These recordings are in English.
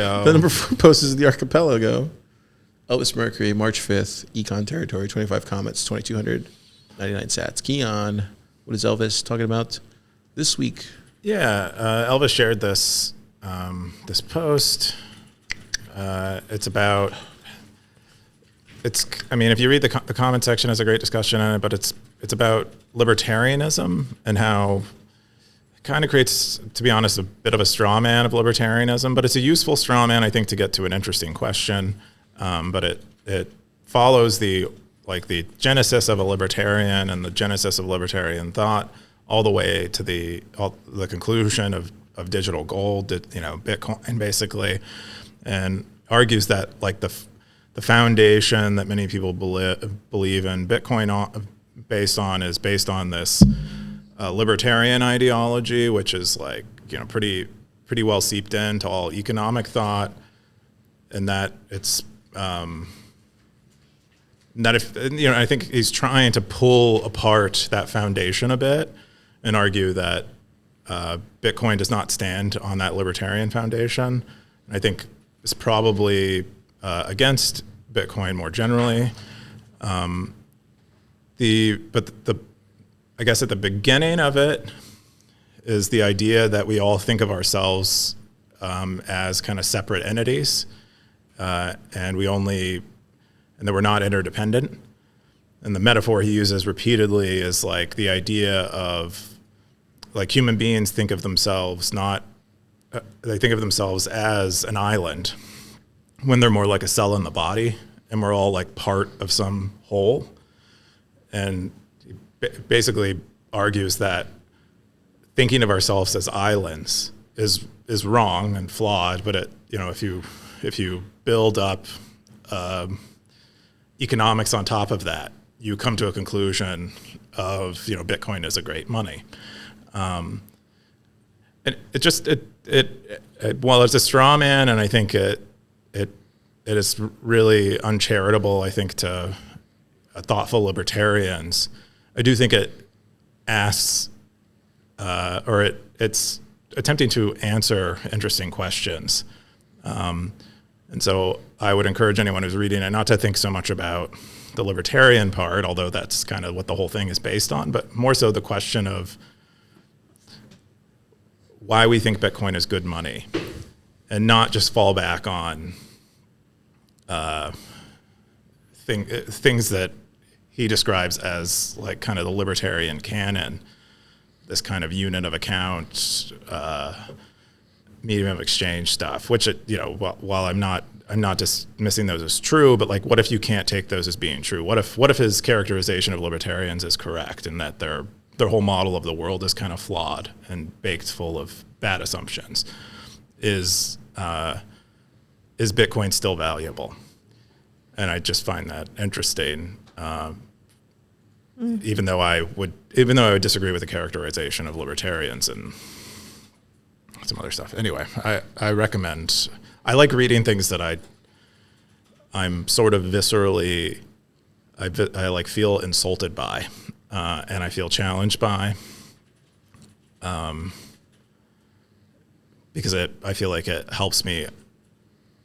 The number 4 post is the archipelago. Elvis Mercury, March 5th, Econ Territory, 25 comments, 2,299 sats. Keyan, what is Elvis talking about this week? Yeah, Elvis shared this this post. I mean, if you read the comment section, has a great discussion on it, but it's about libertarianism and how it kind of creates, to be honest, a bit of a straw man of libertarianism, but it's a useful straw man, I think, to get to an interesting question. But it follows the genesis of a libertarian and the genesis of libertarian thought all the way to the conclusion of digital gold, Bitcoin basically, and argues that like the foundation that many people believe in Bitcoin based on this libertarian ideology, which is pretty well seeped into all economic thought, and that it's I think he's trying to pull apart that foundation a bit and argue that Bitcoin does not stand on that libertarian foundation. And I think it's probably against Bitcoin more generally. I guess at the beginning of it is the idea that we all think of ourselves as kind of separate entities, and that we're not interdependent. And the metaphor he uses repeatedly is like the idea of like human beings think of themselves they think of themselves as an island when they're more like a cell in the body, and we're all like part of some whole. And he basically argues that thinking of ourselves as islands is wrong and flawed, but if you build up economics on top of that, you come to a conclusion of Bitcoin is a great money. And while it's a straw man, and I think it is really uncharitable, I think, to thoughtful libertarians, I do think it asks it's attempting to answer interesting questions. And so I would encourage anyone who's reading it not to think so much about the libertarian part, although that's kind of what the whole thing is based on, but more so the question of why we think Bitcoin is good money, and not just fall back on things that he describes as like kind of the libertarian canon, this kind of unit of account, medium of exchange stuff, which while I'm not dismissing those as true, but like, what if you can't take those as being true? What if his characterization of libertarians is correct, and that their whole model of the world is kind of flawed and baked full of bad assumptions? Is Bitcoin still valuable? And I just find that interesting, even though I would disagree with the characterization of libertarians and some other stuff. Anyway, I recommend. I like reading things that I'm sort of viscerally, I like feel insulted by, and I feel challenged by, because I feel like it helps me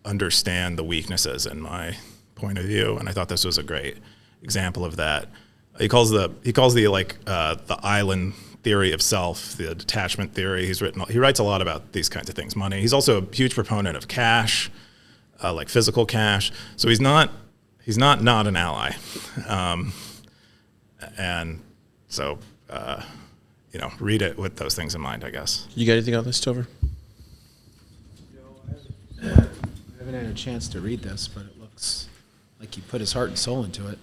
understand the weaknesses in my point of view. And I thought this was a great example of that. He calls the island theory of self, the detachment theory. He writes a lot about these kinds of things, money. He's also a huge proponent of cash, like physical cash. So he's not an ally. And so, read it with those things in mind, I guess. You got anything on this, Tover? I haven't had a chance to read this, but it looks like he put his heart and soul into it,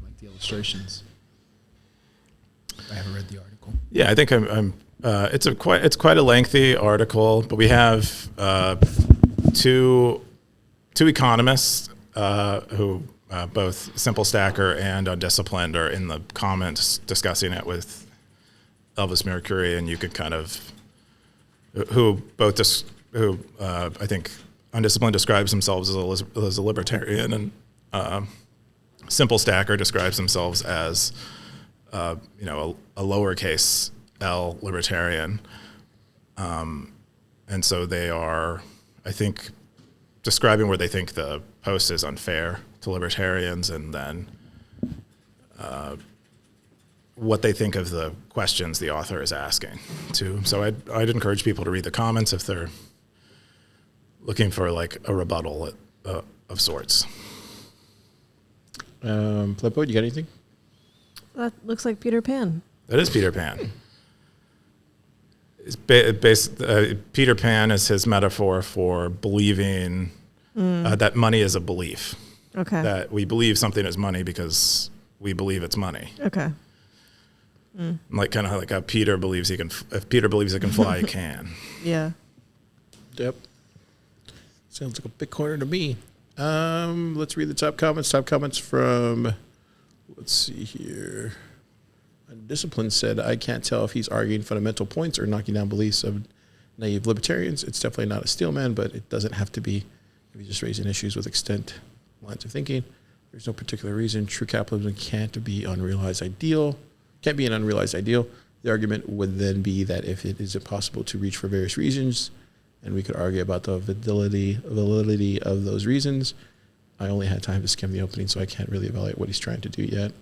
like the illustrations. I haven't read the article. Yeah, I think it's quite a lengthy article, but we have two economists who both Simple Stacker and Undisciplined are in the comments discussing it with Elvis Mercury, and you could kind of I think Undisciplined describes themselves as a libertarian, and Simple Stacker describes themselves as a lowercase L libertarian, and so they are, I think, describing where they think the post is unfair to libertarians, and then what they think of the questions the author is asking too. So I'd encourage people to read the comments if they're looking for like a rebuttal of sorts. Flippo, you got anything? That looks like Peter Pan. That is Peter Pan. Peter Pan is his metaphor for believing that money is a belief. Okay. That we believe something is money because we believe it's money. Okay. Like kind of like how Peter believes he can. If Peter believes he can fly, he can. Yeah. Yep. Sounds like a Bitcoiner to me. Let's read the top comments. Top comments from, let's see here. Discipline said, I can't tell if he's arguing fundamental points or knocking down beliefs of naive libertarians. It's definitely not a steel man, but it doesn't have to be if he's just raising issues with extent lines of thinking. There's no particular reason. True capitalism can't be unrealized ideal. Can't be an unrealized ideal. The argument would then be that if it is impossible to reach for various reasons, and we could argue about the validity of those reasons. I only had time to skim the opening, so I can't really evaluate what he's trying to do yet.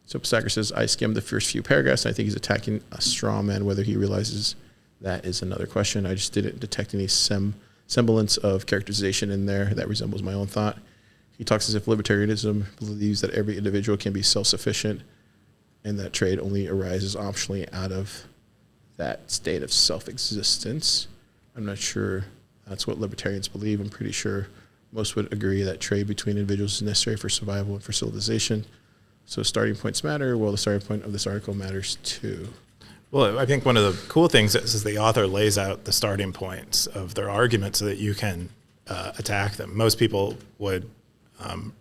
So Stacker says, I skimmed the first few paragraphs, and I think he's attacking a straw man. Whether he realizes that is another question. I just didn't detect any semblance of characterization in there that resembles my own thought. He talks as if libertarianism believes that every individual can be self-sufficient and that trade only arises optionally out of that state of self-existence. I'm not sure that's what libertarians believe. I'm pretty sure most would agree that trade between individuals is necessary for survival and for civilization. So starting points matter. Well, the starting point of this article matters too. Well, I think one of the cool things is the author lays out the starting points of their argument so that you can attack them. Most people would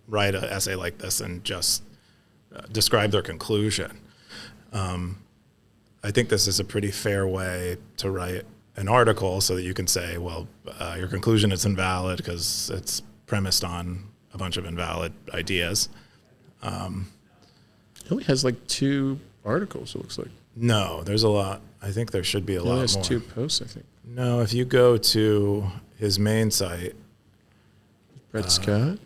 write an essay like this and just describe their conclusion. I think this is a pretty fair way to write an article so that you can say, well, your conclusion is invalid because it's premised on a bunch of invalid ideas. It only has like 2 articles, it looks like. No, there's a lot. I think there should be a lot more. There's 2 posts, I think. No, if you go to his main site. Brett Scott?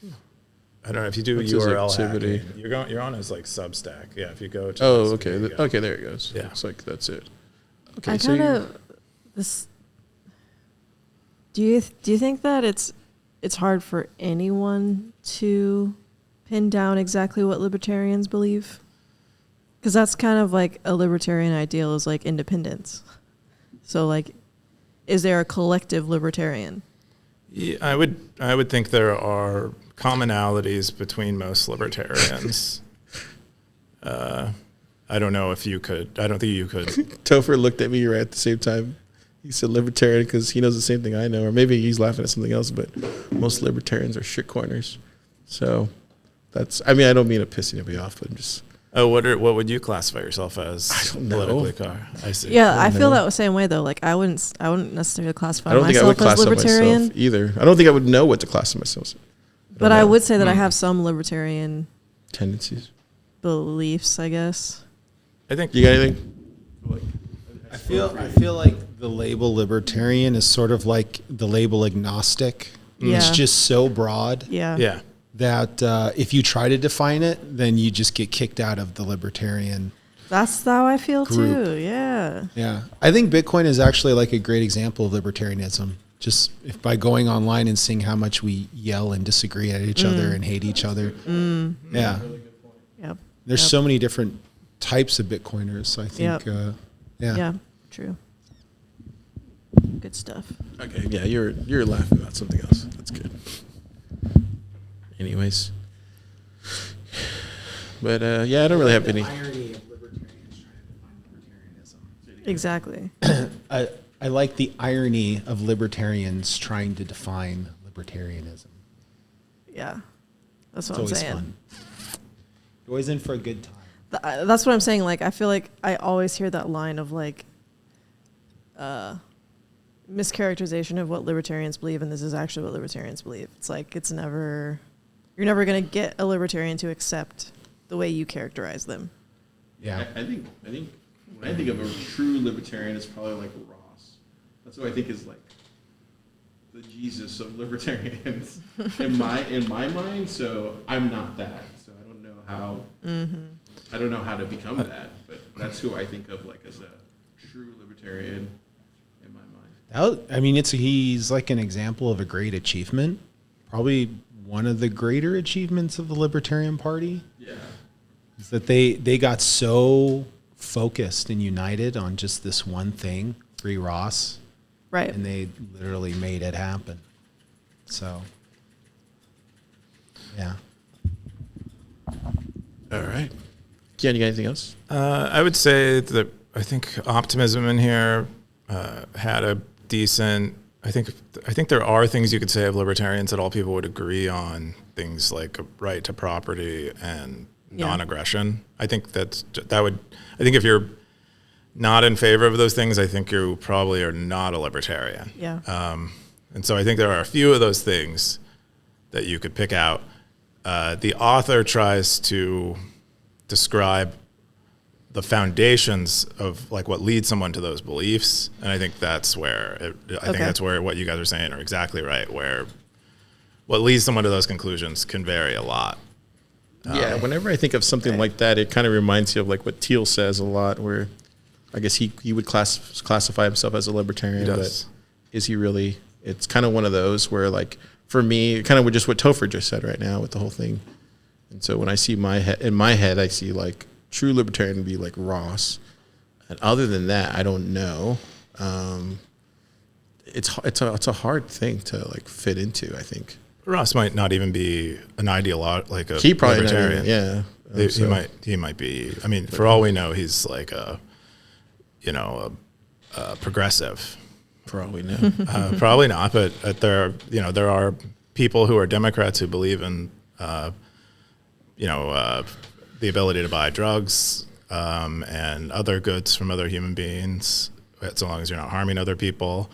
I don't know if you do What's his URL activity? hacking, you're on his like Substack. Yeah, if you go to. Oh, his, okay. there you go. Okay, there it goes. Yeah. Looks like that's it. Okay, I so kind of this. Do you think that it's hard for anyone to pin down exactly what libertarians believe? Because that's kind of like a libertarian ideal is like independence. So like, is there a collective libertarian? Yeah, I would think there are commonalities between most libertarians. I don't know if you could. I don't think you could. Topher looked at me right at the same time. He said libertarian because he knows the same thing I know, or maybe he's laughing at something else, but most libertarians are shit corners. So that's, I mean, I don't mean to piss anybody off, but I'm just. Oh, what would you classify yourself as I don't know. politically? I see. Yeah, I feel that same way though. Like I wouldn't necessarily classify I don't think I would myself as classify libertarian. myself either. I don't think I would know what to classify myself. But I would say that I have some libertarian tendencies. beliefs, I guess. I think You got anything? I feel like the label libertarian is sort of like the label agnostic. Yeah. It's just so broad Yeah. Yeah. that if you try to define it, then you just get kicked out of the libertarian. That's how I feel Group. too. Yeah. Yeah. I think Bitcoin is actually like a great example of libertarianism. Just if by going online and seeing how much we yell and disagree at each other and hate each other. Yeah. Yep. There's Yep. so many different types of Bitcoiners. So I think, Yep. yeah. Yeah. True. Good stuff. Okay, yeah, you're laughing about something else. That's good. Anyways. But yeah, I don't really have any. Irony of libertarians trying to define libertarianism. Exactly. I like the irony of libertarians trying to define libertarianism. Yeah. That's It's what I'm always saying. fun. You're always in for a good time. That's what I'm saying. Like, I feel like I always hear that line of like, mischaracterization of what libertarians believe, and this is actually what libertarians believe. It's like you're never going to get a libertarian to accept the way you characterize them. Yeah. I think when I think of a true libertarian, it's probably like Ross. That's what I think is like the Jesus of libertarians in my mind. So I'm not that. So I don't know how. I don't know how to become that. But that's who I think of like as a true libertarian in my mind. I mean, he's like an example of a great achievement. Probably one of the greater achievements of the Libertarian Party. Yeah. Is that they got so focused and united on just this one thing, Free Ross. Right. And they literally made it happen. So, yeah. All right. Keyan, you got anything else? I would say that I think optimism in here had a decent. I think there are things you could say of libertarians that all people would agree on. Things like a right to property and non-aggression. I think that would. I think if you're not in favor of those things, I think you probably are not a libertarian. Yeah. And so I think there are a few of those things that you could pick out. The author tries to describe the foundations of like what leads someone to those beliefs, and I think that's where what you guys are saying are exactly right. Where what leads someone to those conclusions can vary a lot. Yeah, whenever I think of something like that, it kind of reminds you of like what Teal says a lot, where I guess he would classify himself as a libertarian, but is he really? It's kind of one of those where like for me, kind of just what Topher just said right now with the whole thing. And so when I see in my head, I see like true libertarian would be like Ross, and other than that, I don't know. It's a hard thing to like fit into. I think Ross might not even be an ideologue, like a he probably libertarian. He He might be. I mean, for all we know, he's like a progressive. For all we know, probably not. But there are people who are Democrats who believe in the ability to buy drugs and other goods from other human beings, so long as you're not harming other people.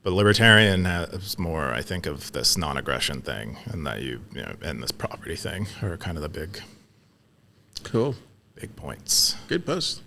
But libertarian has more, I think, of this non-aggression thing, and that and this property thing are kind of the big cool, big points. good post.